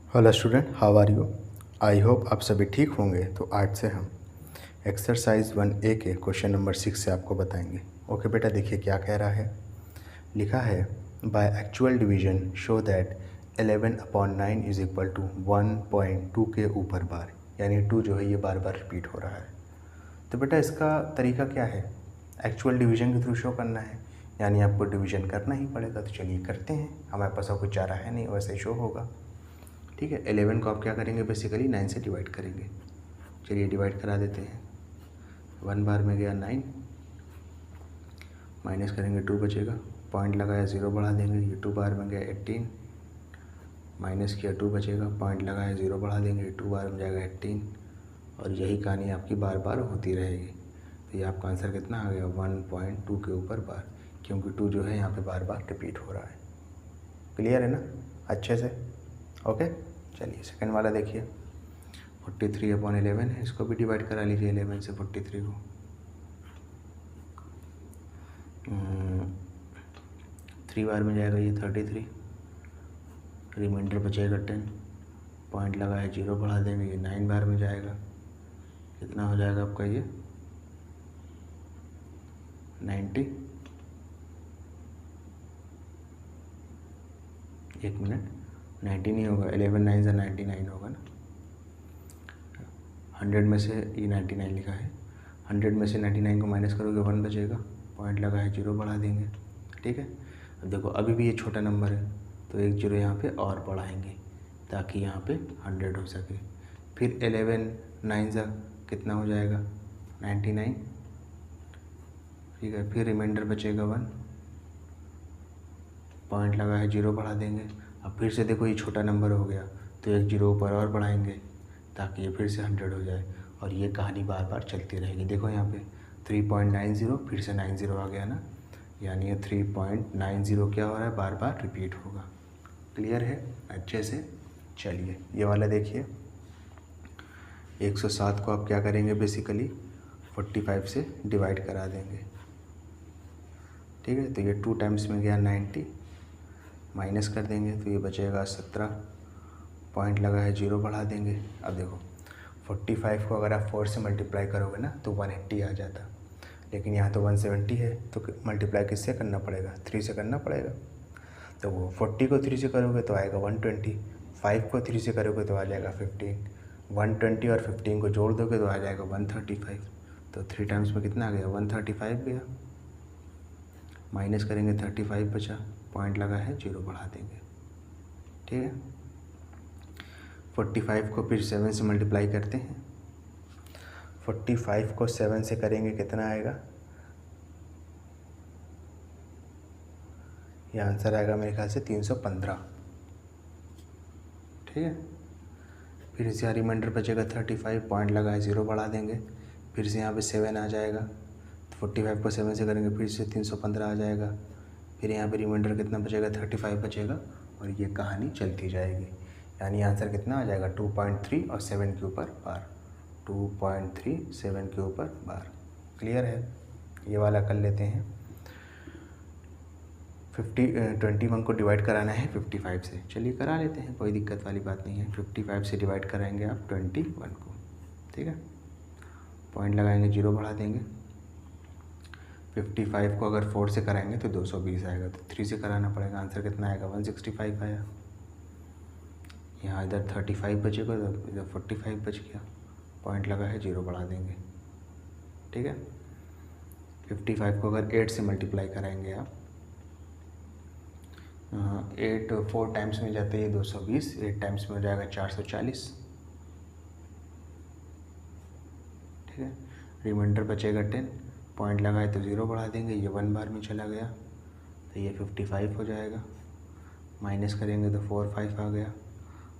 Hello student, how are you. I hope आप सभी ठीक होंगे। तो आज से हम एक्सरसाइज 1A के क्वेश्चन नंबर 6 से आपको बताएंगे। ओके बेटा, देखिए क्या कह रहा है। लिखा है by actual division show that 11/9 is equal to 1.2 के ऊपर बार, यानी 2 जो है ये बार बार रिपीट हो रहा है। तो बेटा इसका तरीका क्या है, एक्चुअल डिवीजन के थ्रू शो करना है, यानी आपको डिवीजन करना ही पड़ेगा। तो चलिए करते हैं, हमारे पास और कुछ चारा है नहीं, वैसे ही शो होगा। ठीक है, 11 को आप क्या करेंगे, बेसिकली 9 से डिवाइड करेंगे। चलिए डिवाइड करा देते हैं। 1 बार में गया 9, माइनस करेंगे 2 बचेगा, पॉइंट लगाया 0 बढ़ा देंगे। ये 2 बार में गया 18, माइनस किया 2 बचेगा, पॉइंट लगाया 0 बढ़ा देंगे। 2 बार में जाएगा 18, और यही कहानी आपकी बार बार होती रहेगी। तो ये आपका आंसर कितना आ गया, 1.2 के ऊपर बार, क्योंकि 2 जो है यहाँ पे बार बार रिपीट हो रहा है। क्लियर है ना अच्छे से। ओके, चलिए सेकंड वाला देखिए। 43/11 है, इसको भी डिवाइड करा लीजिए 11 से 43 को। 3 बार में जाएगा ये 33, रिमाइंडर बचेगा 10, पॉइंट लगा है 0 बढ़ा देंगे। ये 9 बार में जाएगा, कितना हो जाएगा आपका ये 90। एक मिनट, 90 नहीं होगा, 11 9 से 99 होगा ना। 100 में से ये 99 लिखा है, 100 में से 99 को माइनस करोगे 1 बचेगा, पॉइंट लगा है 0 बढ़ा देंगे। ठीक है, अब देखो अभी भी ये छोटा नंबर है, तो एक 0 यहाँ पे और बढ़ाएंगे ताकि यहाँ पे 100 हो सके। फिर 11 9 से कितना हो जाएगा 99। ठीक है, फिर रिमाइंडर बचेगा 1, पॉइंट लगा है 0 बढ़ा देंगे। अब फिर से देखो ये छोटा नंबर हो गया, तो एक 0 ऊपर और बढ़ाएंगे ताकि ये फिर से 100 हो जाए, और ये कहानी बार बार चलती रहेगी। देखो यहाँ पे 3.90 फिर से 90 आ गया ना, यानी ये 3.90 क्या हो रहा है, बार बार रिपीट होगा। क्लियर है अच्छे से। चलिए ये वाला देखिए, 107 को आप क्या करेंगे, बेसिकली 45 से डिवाइड करा देंगे। ठीक है, तो ये 2 टाइम्स में गया 90, माइनस कर देंगे तो ये बचेगा 17, पॉइंट लगा है 0 बढ़ा देंगे। अब देखो 45 को अगर आप 4 से मल्टीप्लाई करोगे ना तो 180 आ जाता, लेकिन यहाँ तो 170 है, तो मल्टीप्लाई किससे करना पड़ेगा, 3 से करना पड़ेगा। तो वो 40 को 3 से करोगे तो आएगा 120, 5 को 3 से करोगे तो आ जाएगा 15, 120 और 15 को जोड़ दोगे तो आ जाएगा 135। तो 3 टाइम्स में कितना आ गया, 135 गया, माइनस करेंगे 35 बचा, पॉइंट लगा है 0 बढ़ा देंगे। ठीक है, 45 को फिर 7 से मल्टीप्लाई करते हैं। 45 को 7 से करेंगे कितना आएगा, ये आंसर आएगा मेरे ख्याल से 315। ठीक है, फिर से यहाँ रिमाइंडर बचेगा 35, पॉइंट लगा है 0 बढ़ा देंगे, फिर से यहाँ पे 7 आ जाएगा, तो 45 को 7 से करेंगे फिर से 315 आ जाएगा, फिर यहाँ पे रिमाइंडर कितना बचेगा 35 बचेगा, और ये कहानी चलती जाएगी। यानी आंसर कितना आ जाएगा 2.3 और 7 के ऊपर बार, 2.3 7 के ऊपर बार। क्लियर है, ये वाला कर लेते हैं। 21 को डिवाइड कराना है 55 से, चलिए करा लेते हैं, कोई दिक्कत वाली बात नहीं है। 55 से डिवाइड कराएंगे आप 21 को। ठीक है, पॉइंट लगाएंगे 0 बढ़ा देंगे। 55 को अगर 4 से कराएंगे तो 220 आएगा, तो 3 से कराना पड़ेगा, आंसर कितना आएगा 165 आया। यहाँ इधर 35 बचेगा तो इधर 45 बच गया, पॉइंट लगा है 0 बढ़ा देंगे। ठीक है, 55 को अगर 8 से मल्टीप्लाई कराएंगे आप, 8 4 टाइम्स में जाते हैं 220, 8 टाइम्स में हो जाएगा 440। ठीक है, रिमाइंडर बचेगा 10, पॉइंट लगाए तो 0 बढ़ा देंगे, ये 1 बार में चला गया तो ये 55 हो जाएगा, माइनस करेंगे तो 4 5 आ गया,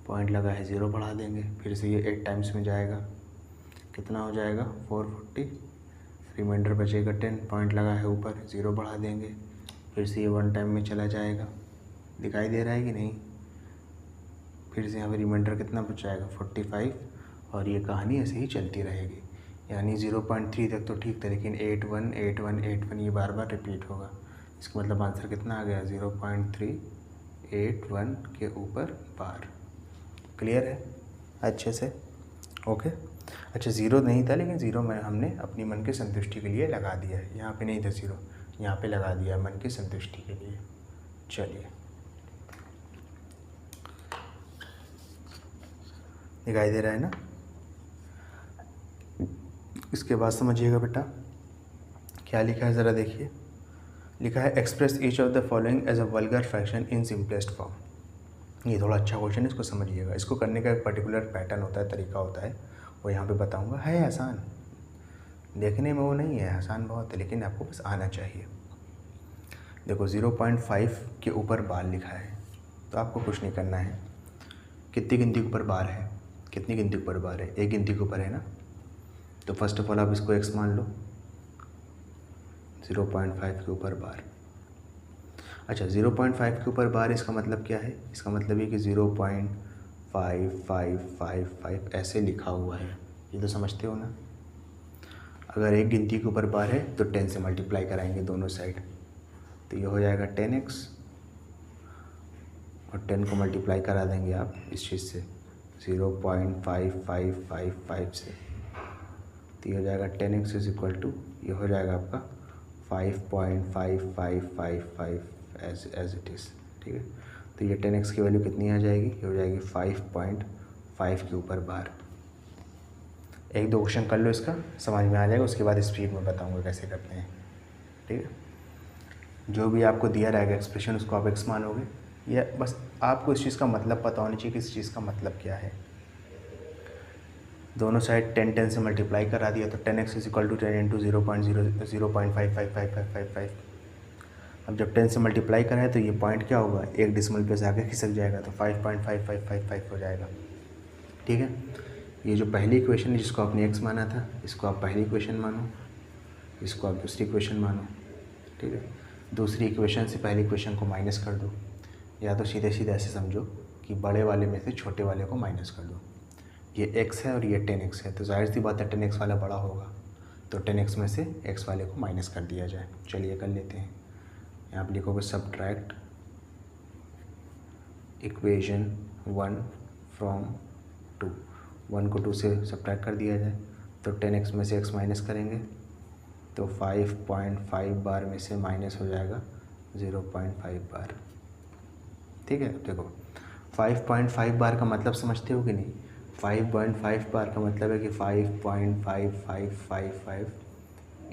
पॉइंट लगा है 0 बढ़ा देंगे, फिर से ये 8 टाइम्स में जाएगा, कितना हो जाएगा 440, रिमाइंडर बचेगा 10, पॉइंट लगा है ऊपर 0 बढ़ा देंगे, फिर से ये 1 टाइम में चला जाएगा, दिखाई दे रहा है कि नहीं। फिर से यहाँ पे रिमाइंडर कितना बचाएगा 45, और ये कहानी ऐसे ही चलती रहेगी। यानी 0.3 तक तो ठीक था, लेकिन 8 1 8 1 8 1 ये बार बार रिपीट होगा। इसका मतलब आंसर कितना आ गया 0.381 के ऊपर बार। क्लियर है अच्छे से? ओके। अच्छा, ज़ीरो नहीं था, लेकिन ज़ीरो में हमने अपनी मन की संतुष्टि के लिए लगा दिया है। यहाँ पे नहीं था ज़ीरो, यहाँ पे लगा दिया मन की संतुष्टि के लिए। चलिए, दिखाई दे रहा है ना? इसके बाद समझिएगा बेटा क्या लिखा है, ज़रा देखिए। लिखा है express each of the following as a vulgar fraction in simplest form. ये थोड़ा अच्छा क्वेश्चन है, इसको समझिएगा। इसको करने का एक पर्टिकुलर पैटर्न होता है, तरीका होता है, वो यहाँ पे बताऊँगा। है आसान, देखने में वो नहीं है, आसान बहुत है, लेकिन आपको बस आना चाहिए। देखो 0.5 के ऊपर बार लिखा है, तो आपको कुछ नहीं करना है। कितनी गिनती के ऊपर बार है? कितनी गिनती के ऊपर बार है? एक गिनती के ऊपर है ना, तो फर्स्ट ऑफ ऑल आप इसको x मान लो, 0.5 के ऊपर बार। अच्छा, 0.5 के ऊपर बार, इसका मतलब क्या है? इसका मतलब ये कि 0.5555 ऐसे लिखा हुआ है, ये तो समझते हो ना। अगर एक गिनती के ऊपर बार है तो 10 से मल्टीप्लाई कराएंगे दोनों साइड, तो ये हो जाएगा 10x, और 10 को मल्टीप्लाई करा देंगे आप इस चीज़ से 0.5555 से, तो ये हो जाएगा 10x इज इक्वल टू, ये हो जाएगा आपका 5.5555 एज इट इज़। ठीक है, तो ये 10x की वैल्यू कितनी आ जाएगी? ये हो जाएगी 5.5 के ऊपर बार। एक दो क्वेश्चन कर लो, इसका समझ में आ जाएगा, उसके बाद स्पीड में बताऊंगा कैसे करते हैं। ठीक है, जो भी आपको दिया रहेगा एक्सप्रेशन, उसको आप x मानोगे, या बस आपको इस चीज़ का मतलब पता होना चाहिए कि इस चीज़ का मतलब क्या है। दोनों साइड 10 से मल्टीप्लाई करा दिया, तो 10x is equal to 10 into 0.555555। अब जब 10 से मल्टीप्लाई करा है तो ये पॉइंट क्या होगा? एक डिसमल पे से आगे खिसक जाएगा, तो 5.5555 हो जाएगा। ठीक है, ये जो पहली इक्वेशन है जिसको आपने x माना था, इसको आप पहली इक्वेशन मानो, इसको आप दूसरी इक्वेशन मानो। ठीक है, दूसरी इक्वेशन से पहली इक्वेशन को माइनस कर दो, या तो सीधे सीधे ऐसे समझो कि बड़े वाले में से छोटे वाले को माइनस कर दो। ये x है और ये 10x है, तो जाहिर सी बात है 10x वाला बड़ा होगा, तो 10x में से x वाले को माइनस कर दिया जाए। चलिए कर लेते हैं। यहाँ आप लिखोगे सब्ट्रैक्ट इक्वेशन 1 फ्रॉम 2, 1 को 2 से सब्ट्रैक्ट कर दिया जाए, तो 10x में से x माइनस करेंगे, तो 5.5 बार में से माइनस हो जाएगा 0.5 बार। ठीक है, देखो 5.5 बार का मतलब समझते हो कि नहीं? 5.5 बार का मतलब है कि 5.5555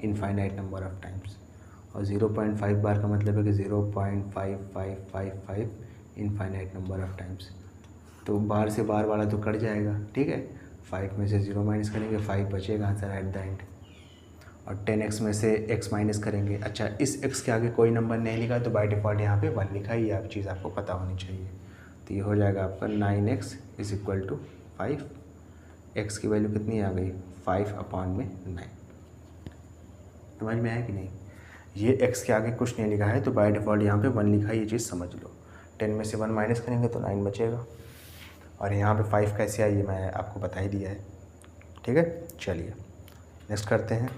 इनफाइनाइट नंबर ऑफ टाइम्स, और 0.5 बार का मतलब है कि 0.5555 इनफाइनाइट नंबर ऑफ टाइम्स। तो बार से बार वाला तो कट जाएगा। ठीक है, 5 में से 0 माइनस करेंगे, 5 बचेगा आंसर एट द एंड, और 10x में से x माइनस करेंगे। अच्छा, इस x के आगे कोई नंबर नहीं लिखा, तो बाय डिफ़ॉल्ट यहाँ पे 1 लिखा ही है, आप चीज़ आपको पता होनी चाहिए। तो ये हो जाएगा आपका 9x is equal to 5। x की वैल्यू कितनी आ गई? 5/9। समझ में आया कि नहीं? ये x के आगे कुछ नहीं लिखा है, तो बाय डिफ़ॉल्ट यहाँ पे 1 लिखा है, ये चीज़ समझ लो। 10 में से 1 माइनस करेंगे तो 9 बचेगा, और यहाँ पे 5 कैसे आई ये मैं आपको बता ही दिया है। ठीक है, चलिए नेक्स्ट करते हैं।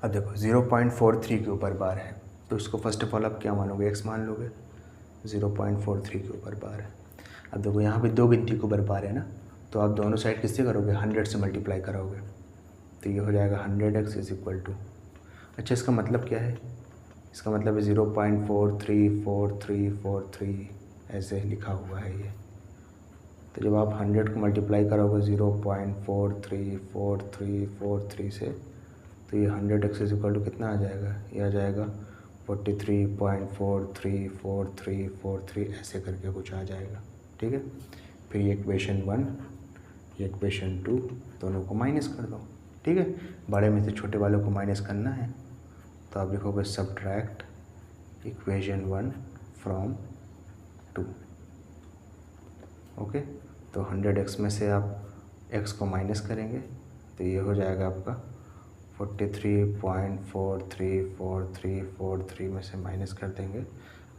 अब देखो 0.43 के ऊपर बार है, तो इसको फर्स्ट ऑफ ऑल आप क्या मानोगे? x मान लोगे। 0.43 के ऊपर बार है। अब देखो यहाँ पे दो गिनती के ऊपर बार है ना, तो आप दोनों साइड किससे करोगे? 100 से मल्टीप्लाई करोगे, तो ये हो जाएगा 100x इज इक्वल टू। अच्छा, इसका मतलब क्या है? इसका मतलब है 0.434343 ऐसे लिखा हुआ है ये। तो जब आप 100 को मल्टीप्लाई करोगे 0.434343 से, तो ये 100x इज इक्वल टू कितना आ जाएगा? ये आ जाएगा 43.434343 ऐसे करके कुछ आ जाएगा। ठीक है, फिर ये इक्वेशन 1, ये इक्वेशन 2, दोनों को माइनस कर दो। ठीक है, बड़े में से छोटे वालों को माइनस करना है, तो आप लिखोगे सब्ट्रैक्ट इक्वेशन 1 फ्रॉम 2। ओके, तो 100x में से आप x को माइनस करेंगे, तो ये हो जाएगा आपका 43.434343 में से माइनस कर देंगे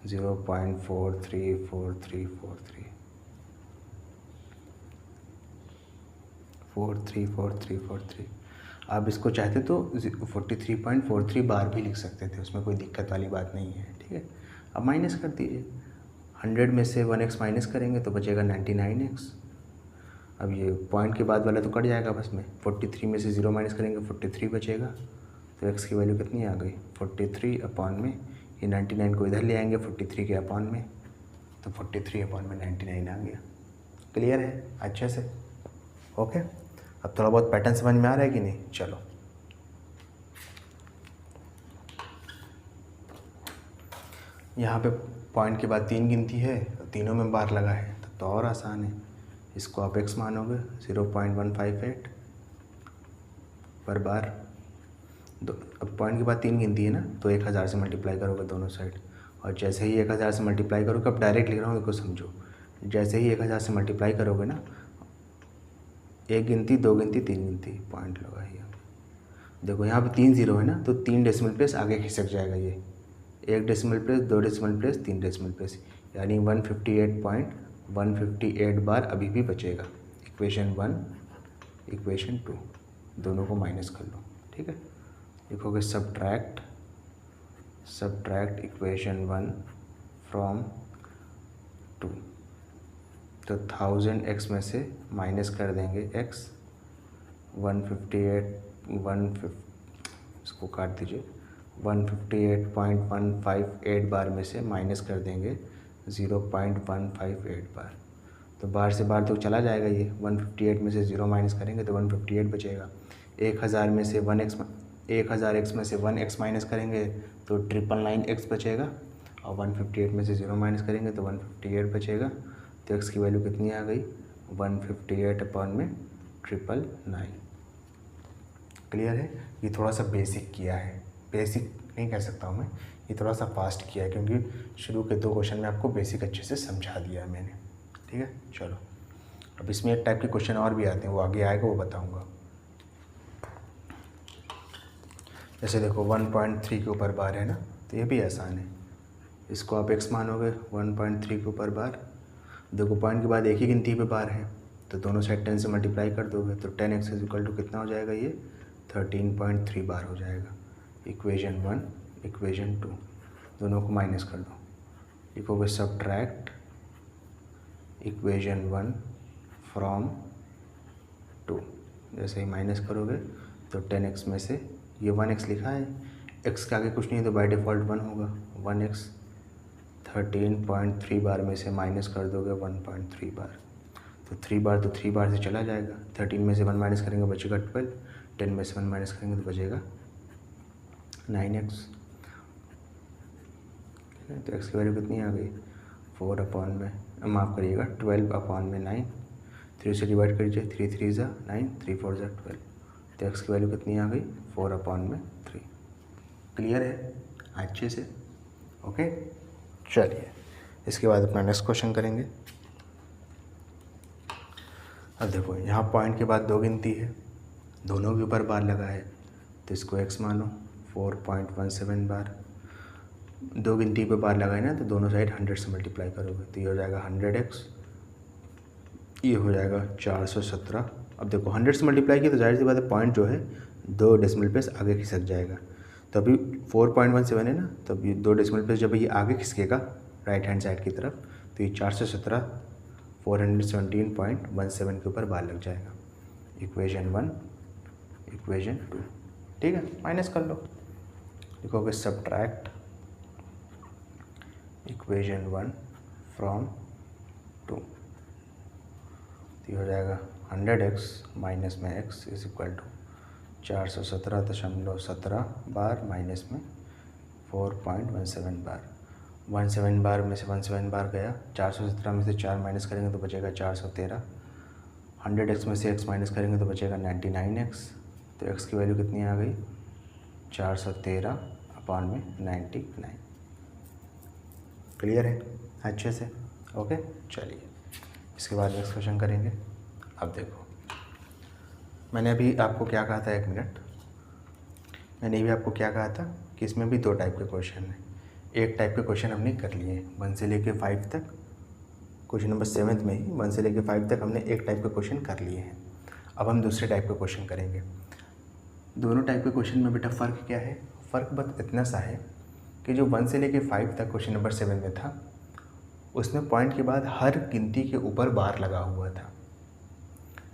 0.434343 आप इसको चाहते तो 43.43 बार भी लिख सकते थे, उसमें कोई दिक्कत वाली बात नहीं है। ठीक है, अब माइनस कर दीजिए, 100 में से 1x माइनस करेंगे तो बचेगा 99x। अब ये पॉइंट के बाद वाला तो कट जाएगा बस में, 43 में से 0 माइनस करेंगे 43 बचेगा। तो x की वैल्यू कितनी आ गई 43 अपॉन में ये 99 को इधर ले आएंगे 43 के अपॉन में, तो 43 अपॉन में 99 आ गया। क्लियर है अच्छे से? ओके, अब थोड़ा बहुत पैटर्न समझ में आ रहा है कि नहीं? चलो यहाँ पे पॉइंट के बाद 3 गिनती है, तीनों में बार लगा है तो और आसान है। इसको आप x मानोगे 0.158 पर बार। अब पॉइंट के बाद 3 गिनती है ना, तो 1000 से मल्टीप्लाई करोगे दोनों साइड, और जैसे ही 1000 से मल्टीप्लाई करोगे, अब डायरेक्ट लिख रहा हूँ इसको समझो, जैसे ही 1000 से मल्टीप्लाई करोगे ना, 1 गिनती 2 गिनती 3 गिनती पॉइंट लगा है। देखो यहाँ पे 3 0 है ना, तो 3 डेसिमल प्लेस आगे खिसक जाएगा, ये 1 decimal place 2 decimal place 3 decimal place, यानी 158.158 बार अभी भी बचेगा। इक्वेशन 1 इक्वेशन 2 दोनों को माइनस कर लो, ठीक है। लिखोगे सब्ट्रैक्ट इक्वेशन 1 फ्रॉम 2, तो 1000x में से माइनस कर देंगे x, 158 इसको काट दीजिए, 158.158 बार में से माइनस कर देंगे 0.158 बार। तो बार से बार तो चला जाएगा, ये 158 में से 0 माइनस करेंगे तो 158 बचेगा। 1000 में से 1000x में से 1x माइनस करेंगे तो 999x बचेगा, और 158 में से 0 माइनस करेंगे तो 158 बचेगा। तो x की वैल्यू कितनी आ गई 158 अपॉन में 999। क्लियर है? ये थोड़ा सा बेसिक किया है, बेसिक नहीं कह सकता हूँ मैं, ये थोड़ा सा फास्ट किया है क्योंकि शुरू के 2 क्वेश्चन में आपको बेसिक अच्छे से समझा दिया है मैंने, ठीक है। चलो अब इसमें एक टाइप के क्वेश्चन और भी आते हैं, वो आगे आएगा वो बताऊँगा। जैसे देखो 1.3 के ऊपर बार है ना, तो ये भी आसान है। इसको आप x मानोगे 1.3 के ऊपर बार। देखो पॉइंट के बाद एक ही गिनती पे बार है, तो दोनों साइड 10 से मल्टीप्लाई कर दोगे तो 10x इक्वल टू कितना हो जाएगा, ये 13.3 बार हो जाएगा। इक्वेशन 1 इक्वेशन 2 दोनों को माइनस कर दो। लिखोगे सब्ट्रैक्ट इक्वेशन 1 फ्रॉम 2, जैसे ही माइनस करोगे तो 10x में से ये 1x लिखा है, x के आगे कुछ नहीं है तो बाय डिफ़ॉल्ट 1 होगा। 1x 13.3 बार में से माइनस कर दोगे 1.3 बार, तो 3 बार तो 3 बार से चला जाएगा। 13 में से 1 माइनस करेंगे बचेगा 12, 10 में से 1 माइनस करेंगे तो बचेगा 9x। तो x की वैल्यू कितनी आ गई 4 अपॉन में, माफ़ करिएगा 12 अपॉन में 9, 3 से डिवाइड करिए, 3 3 ज़ा 9, 3 4 ज़ा 12, तो x की वैल्यू कितनी आ गई 4 अपॉन में 3। क्लियर है अच्छे से? ओके चलिए इसके बाद अपना नेक्स्ट क्वेश्चन करेंगे। अब देखो यहाँ पॉइंट के बाद 2 गिनती है, दोनों के ऊपर बार लगा है, तो इसको x मानो 4.17 बार। 2 गिनती पे बार लगाए ना, तो दोनों साइड 100 से मल्टीप्लाई करोगे तो ये हो जाएगा 100x, ये हो जाएगा 417। अब देखो 100 से मल्टीप्लाई किया तो जाहिर सी बात है पॉइंट जो है 2 डेसिमल प्लेस आगे खिसक जाएगा। तो अभी 4.17 है ना, तो अभी 2 डेसिमल प्लेस जब ये आगे खिसकेगा राइट हैंड साइड की तरफ, तो ये 417 417.17 के ऊपर बार लग जाएगा। इक्वेशन 1 इक्वेशन 2, ठीक है, माइनस कर लो। लिखोगे सब्ट्रैक्ट इक्वेशन 1 फ्रॉम 2, तो हो जाएगा 100x माइनस में x is equal to 417.17 bar minus में 4.17 बार। 17 बार में से 17 बार गया, 417 में से 4 माइनस करेंगे तो बचेगा 413। 100x में से x माइनस करेंगे तो बचेगा 99x। तो x की वैल्यू कितनी आ गई 413 अपॉन में 99। क्लियर है अच्छे से? ओके चलिए इसके बाद नेक्स्ट क्वेश्चन करेंगे। अब देखो मैंने अभी आपको क्या कहा था, 1 मिनट, मैंने भी आपको क्या कहा था कि इसमें भी 2 टाइप के क्वेश्चन हैं। एक टाइप के क्वेश्चन हमने कर लिए 1 से लेके 5 तक, क्वेश्चन नंबर 7 में ही 1 से लेके 5 तक हमने एक टाइप के क्वेश्चन कर लिए हैं। अब हम दूसरे टाइप के क्वेश्चन करेंगे। दोनों टाइप के क्वेश्चन में बेटा फ़र्क क्या है? फ़र्क बस इतना सा है कि जो 1 से लेके 5 तक क्वेश्चन नंबर 7 में था, उसमें पॉइंट के बाद हर गिनती के ऊपर बार लगा हुआ था,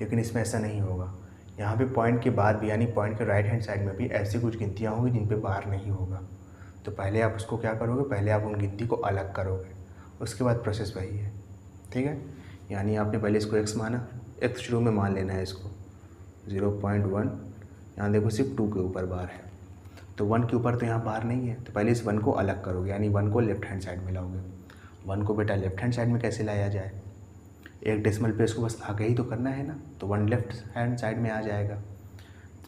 लेकिन इसमें ऐसा नहीं होगा। यहाँ पे पॉइंट के बाद भी यानी पॉइंट के राइट हैंड साइड में भी ऐसी कुछ गिनतियाँ होंगी जिन पे बार नहीं होगा। तो पहले आप उसको क्या करोगे, पहले आप उन गिनती को अलग करोगे, उसके बाद प्रोसेस वही है, ठीक है। यानी आपने पहले इसको x माना, x शुरू में मान लेना है इसको 0.1, यहाँ देखो सिर्फ 2 के ऊपर बार है, तो 1 के ऊपर तो यहाँ बार नहीं है, तो पहले इस 1 को अलग करोगे, यानी 1 को लेफ्ट हैंड साइड में लाओगे। 1 को बेटा लेफ्ट हैंड साइड में कैसे लाया जाए, एक डेसिमल प्लेस को बस आगे ही तो करना है ना, तो 1 लेफ्ट हैंड साइड में आ जाएगा।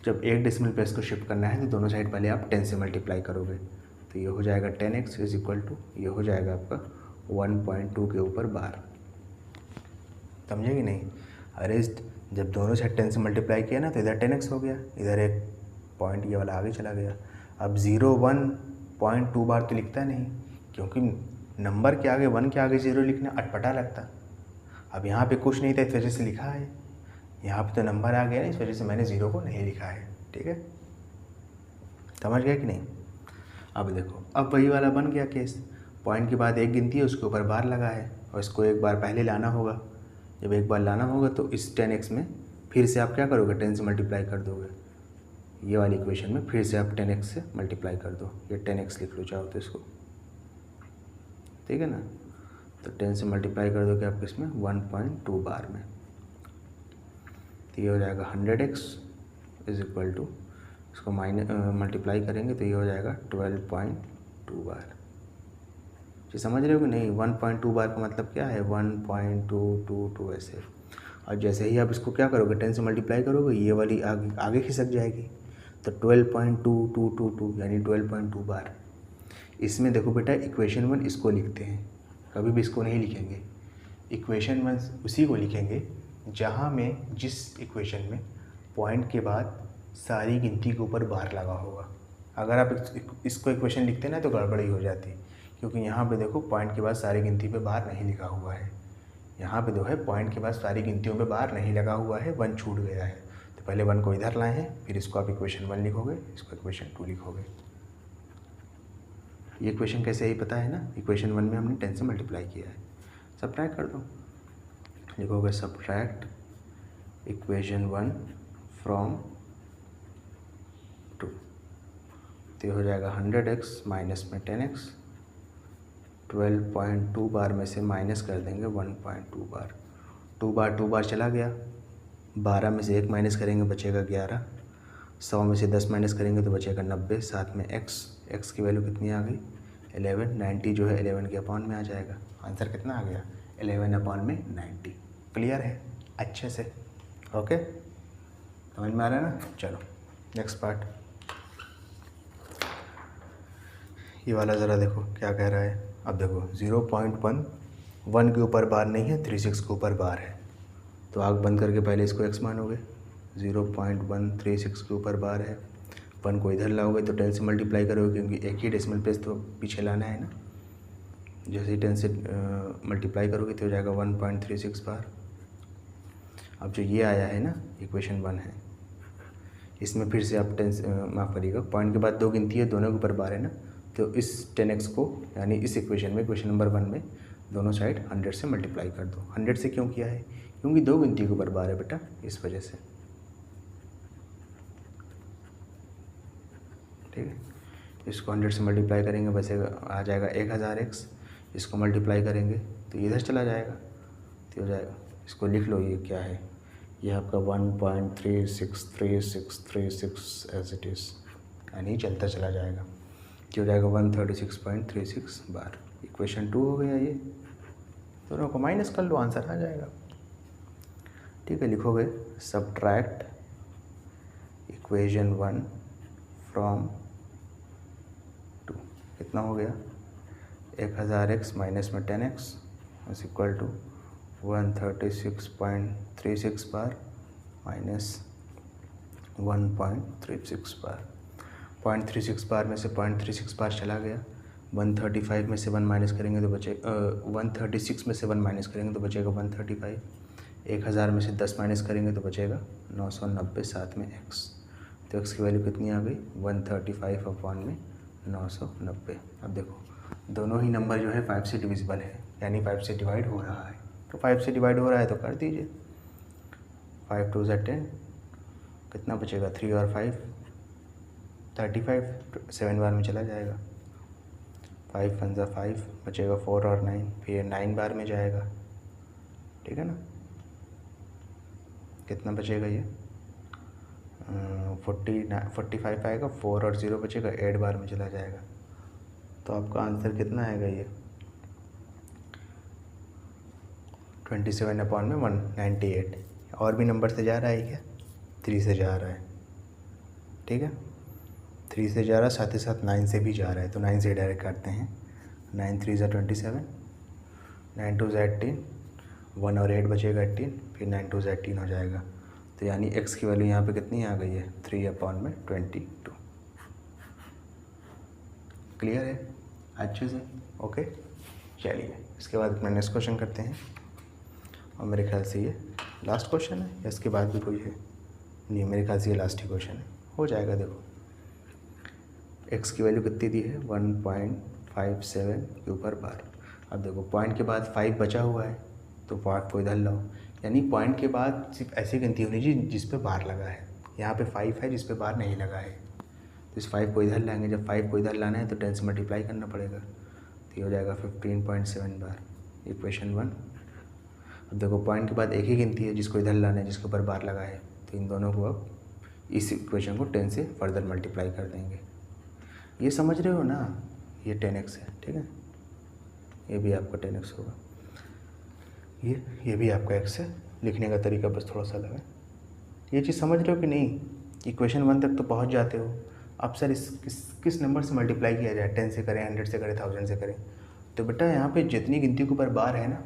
जब एक डेसिमल प्लेस को शिफ्ट करना है तो दोनों साइड पहले आप 10 से मल्टीप्लाई करोगे, तो ये हो जाएगा 10x इज इक्वल टू, ये हो जाएगा आपका 1.2 के ऊपर बार। समझे कि नहीं? अरे जब दोनों साइड 10 से मल्टीप्लाई किया ना तो इधर 10x हो गया, इधर एक पॉइंट ये वाला आगे चला गया। अब 0.1.2 बार तो लिखता नहीं, क्योंकि नंबर के आगे 1 के आगे 0 लिखना अटपटा लगता। अब यहाँ पे कुछ नहीं था, इस वजह से लिखा है, यहाँ पे तो नंबर आ गया ना, इस वजह से मैंने 0 को नहीं लिखा है, ठीक है। समझ गए कि नहीं? अब देखो, अब वही वाला बन गया केस, पॉइंट के बाद एक गिनती है, उसके ऊपर बार लगा है और इसको एक बार पहले लाना होगा। जब एक बार लाना होगा तो इस 10x में फिर से आप क्या करोगे, 10 से मल्टीप्लाई कर दोगे। ये वाली इक्वेशन में फिर से आप 10x से मल्टीप्लाई कर दो, ये 10x लिख लो चाहो तो इसको, ठीक है ना। तो 10 से मल्टीप्लाई कर दो कि आपको इसमें 1.2 बार में, तो ये हो जाएगा 100x इज इक्वल टू, इसको मल्टीप्लाई करेंगे तो ये हो जाएगा 12.2 बार। जी समझ रहे हो कि नहीं? 1.2 बार का मतलब क्या है, 1.222 ऐसे। और जैसे ही आप इसको क्या करोगे, 10 से मल्टीप्लाई करोगे, ये वाली आगे खिसक जाएगी, तो 12.2222 यानी 12.2 बार। इसमें देखो बेटा, इक्वेशन 1 इसको लिखते हैं, कभी भी इसको नहीं लिखेंगे। इक्वेशन 1 उसी को लिखेंगे जहाँ में जिस इक्वेशन में पॉइंट के बाद सारी गिनती के ऊपर बार लगा होगा। अगर आप इसको इक्वेशन लिखते ना तो गड़बड़ी हो जाती, क्योंकि यहाँ पे देखो पॉइंट के बाद सारी गिनती पे बार नहीं लिखा हुआ है। यहाँ पे जो है पॉइंट के बाद सारी गिनतियों पे बार नहीं लगा हुआ है, 1 छूट गया है। तो पहले 1 को इधर लाए हैं, फिर इसको आप इक्वेशन 1 लिखोगे, इसको इक्वेशन 2 लिखोगे। ये इक्वेशन कैसे ही पता है ना, इक्वेशन 1 में हमने 10 से मल्टीप्लाई किया है। सब्ट्रैक्ट कर दो, लिखोगे सब्ट्रैक्ट इक्वेशन 1 फ्रॉम 2, तो हो जाएगा 100x माइनस में 10x, 12.2 बार में से माइनस कर देंगे 1.2 बार। 2 बार चला गया, 12 में से 1 माइनस करेंगे बचेगा 11, 100 में से 10 माइनस करेंगे तो बचेगा 90, साथ में x की वैल्यू कितनी आ गई 11, 90 जो है 11 के अपॉन में आ जाएगा। आंसर कितना आ गया 11 अपॉन में 90। क्लियर है अच्छे से? ओके, समझ में आ रहा है ना? चलो नेक्स्ट पार्ट, ये वाला ज़रा देखो क्या कह रहा है। अब देखो 0.1 1 के ऊपर बार नहीं है, 36 के ऊपर बार है, तो आग बंद करके पहले इसको x मानोगे। 0.136 के ऊपर बार है, 1 को इधर लाओगे तो 10 से मल्टीप्लाई करोगे, क्योंकि एक ही डेसिमल प्लेस तो पीछे लाना है ना। जैसे ही 10 से मल्टीप्लाई करोगे तो हो जाएगा 1.36 बार। अब जो ये आया है ना इक्वेशन 1 है, इसमें फिर से आप 10 माफ़ करिएगा, पॉइंट के बाद 2 गिनती है, दोनों के ऊपर बार है ना, तो इस 10x को यानी इस इक्वेशन में, इक्वेशन नंबर 1 में दोनों साइड 100 से मल्टीप्लाई कर दो। 100 से क्यों किया है, क्योंकि 2 गिनती के ऊपर बार है बेटा, इस वजह से, ठीक है। इसको 100 से मल्टीप्लाई करेंगे वैसे आ जाएगा 1000x, इसको मल्टीप्लाई करेंगे तो इधर चला जाएगा, तो हो जाएगा, इसको लिख लो, ये क्या है, ये आपका 1.363636 एज इट इज़, यानी चलता चला जाएगा, तो हो जाएगा 136.36 बार। इक्वेशन 2 हो गया, ये दोनों को माइनस कर लो, आंसर आ जाएगा, ठीक है। लिखोगे सब्ट्रैक्ट इक्वेशन 1 फ्रॉम 2, कितना हो गया 1000x माइनस में 10x is equal to 136.36 bar minus 1.36 bar. 0.36 bar में से 0.36 बार चला गया, 135 में से 1 माइनस करेंगे तो बचे 136 में से 1 माइनस करेंगे तो बचेगा 135, 1000 में से 10 माइनस करेंगे तो बचेगा 990, साथ में x, तो x की वैल्यू कितनी आ गई 135 अपॉन में 990। अब देखो दोनों ही नंबर जो है 5 से डिविजिबल है, यानी 5 से डिवाइड हो रहा है, तो 5 से डिवाइड हो रहा है तो कर दीजिए। 5 2 ज़ा 10, कितना बचेगा 3 और 5 35, 7 बार में चला जाएगा। 5 1 ज़ा 5 बचेगा 4 और 9, फिर 9 बार में जाएगा, ठीक है ना। कितना बचेगा ये 45 आएगा, 4 और 0 बचेगा, 8 बार में चला जाएगा। तो आपका आंसर कितना आएगा ये 27/198। और भी नंबर से जा रहा है क्या, 3 से जा रहा है, ठीक है, 3 से जा रहा है, साथ ही साथ 9 से भी जा रहा है, तो 9 से डायरेक्ट करते हैं। 9 3 ज़ा 27, 9 2 ज़ा 18, 1 और 8 बचेगा 18, फिर 9 2 ज़ा 18 हो जाएगा। तो यानी x की वैल्यू यहाँ पे कितनी आ गई है 3/22। क्लियर है अच्छे से, ओके। चलिए इसके बाद अपना नेक्स्ट क्वेश्चन करते हैं, और मेरे ख्याल से ये लास्ट क्वेश्चन है या इसके बाद भी कोई है, नहीं मेरे ख्याल से ये लास्ट ही क्वेश्चन है, हो जाएगा। देखो x की वैल्यू कितनी दी है 1.57 के ऊपर बार। अब देखो पॉइंट के बाद 5 बचा हुआ है, तो 5 को इधर लाओ, यानी पॉइंट के बाद सिर्फ ऐसी गिनती होनी चाहिए जिस पे बार लगा है। यहाँ पे 5 है जिस पे बार नहीं लगा है, तो इस 5 को इधर लाएंगे। जब 5 को इधर लाना है तो 10 से मल्टीप्लाई करना पड़ेगा, तो ये हो जाएगा 15.7 बार, इक्वेशन 1। अब देखो पॉइंट के बाद एक ही गिनती है जिसको इधर लाना है, जिसके ऊपर बार लगा है, तो इन दोनों को अब इस इक्वेशन को 10 से फर्दर मल्टीप्लाई कर देंगे। ये समझ रहे हो ना, ये 10x है, ठीक है, ये भी आपका 10x होगा, ये भी आपका x है। लिखने का तरीका बस थोड़ा सा अलग है। ये चीज़ समझ रहे हो कि नहीं, इक्वेशन 1 तक तो पहुंच जाते हो। अब सर किस नंबर से मल्टीप्लाई किया जाए, 10 से करें, 100 से करें, 1000 से करें, तो बेटा यहाँ पे जितनी गिनती के ऊपर बार है ना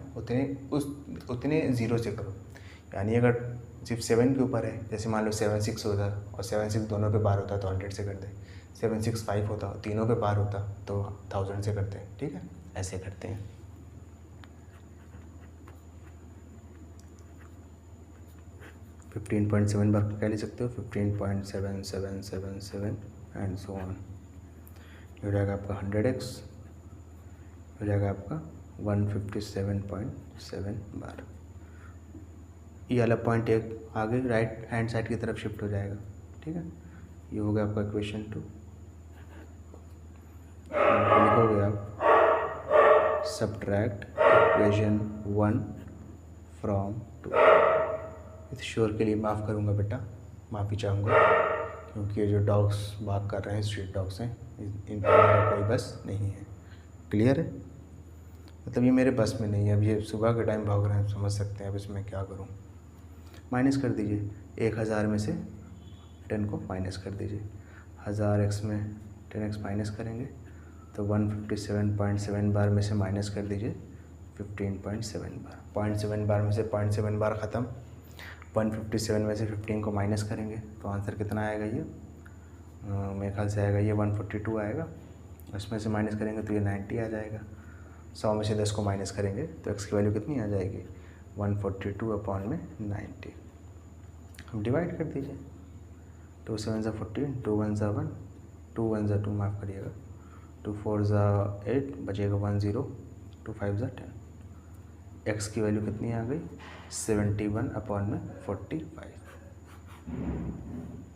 उतने ज़ीरो से करो। यानी अगर सिर्फ 7 के ऊपर है, जैसे मान लो 7 6 होता और 7 6 दोनों पे बार होता तो 100 से कर दे, 7 6 5 होता तीनों पे बार होता तो 1000 से करते हैं, ठीक है, ऐसे करते हैं। फिफ्टीन 15.7 बार क्या ले सकते हो 15.7777 एंड सो ऑन। हो जाएगा आपका 100x, हो जाएगा आपका 157.7 बार। ये वाला पॉइंट एक आगे राइट हैंड साइड की तरफ शिफ्ट हो जाएगा, ठीक है। ये हो गया आपका इक्वेशन 2। लिखोगे आप सब्ट्रैक्ट इक्वेशन 1 फ्रॉम 2। इस श्योर के लिए माफ़ करूँगा बेटा, माफ़ी चाहूँगा, क्योंकि ये जो डॉग्स बाग कर रहे हैं स्ट्रीट डॉग्स हैं, इन पर मेरा कोई बस नहीं है। क्लियर है, मतलब ये मेरे बस में नहीं है। अब ये सुबह के टाइम भाग रहे हैं, समझ सकते हैं। अब इसमें क्या करूँ, माइनस कर दीजिए। 1000 में से 10 को माइनस कर दीजिए। 1000x में 10x माइनस करेंगे तो 157.7 बार में से माइनस कर दीजिए 15.7 बार। 0.7 बार में से 0.7 बार ख़त्म। 157 में से 15 को माइनस करेंगे तो आंसर कितना आएगा, ये मेरे ख्याल से आएगा ये 142 आएगा। उसमें से माइनस करेंगे तो ये 90 आ जाएगा। 100 में से 10 को माइनस करेंगे तो x की वैल्यू कितनी आ जाएगी 142/90। हम डिवाइड कर दीजिए। 2 7 ज़ा 14, 2 1 ज़ा 1, 2 1 ज़ा 2 माफ़ करिएगा, 2 4 ज़ा 8 बचेगा 1 0, 2 5 ज़ा 10। x की वैल्यू कितनी आ गई 71/45।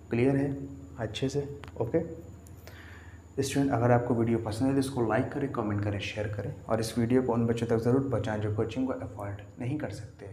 क्लियर है अच्छे से, ओके। स्टूडेंट अगर आपको वीडियो पसंद है तो इसको लाइक करें, कमेंट करें, शेयर करें, और इस वीडियो को उन बच्चों तक ज़रूर पहुँचाएं जो कोचिंग को अफोर्ड नहीं कर सकते।